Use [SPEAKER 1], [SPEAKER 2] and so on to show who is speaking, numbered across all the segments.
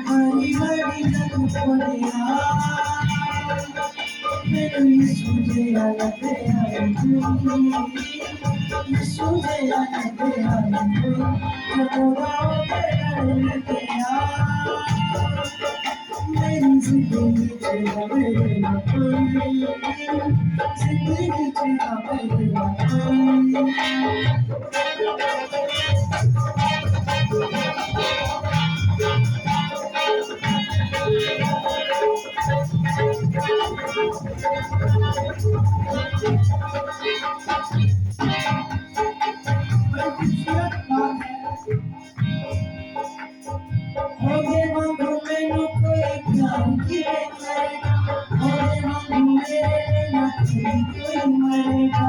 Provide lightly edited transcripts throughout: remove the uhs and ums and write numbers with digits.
[SPEAKER 1] हरी हरी जग खोलिया मेरे यीशु जे आते हरी यीशु जे आते हरी खुदा लेके आ मेरी जिंदगी तेरा मेरा कोई जिंदगी तेरा मेरा कोई होगे मांगो मैनू कोई प्यार की करेगा होगे मांगो मेरे नथी कोई मरेगा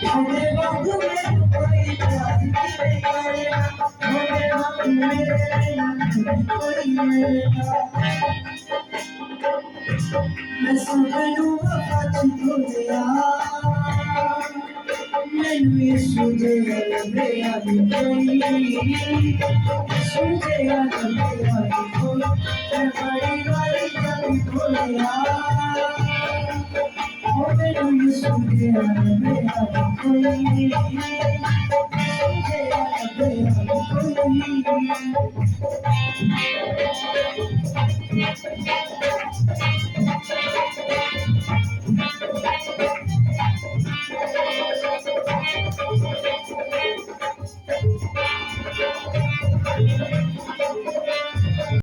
[SPEAKER 1] होगे मांगो मैनू कोई प्यार की करेगा होगे मांगो मेरे नथी कोई मरेगा मैं सबनू वफाची खोलिया मैनू यीशु जे लगे आदि कोई यीशु जे लगे आदि कोई मैं बड़ी वाली जग खोलिया ओ मैनू यीशु जे लगे आदि कोई यीशु जे लगे आदि कोई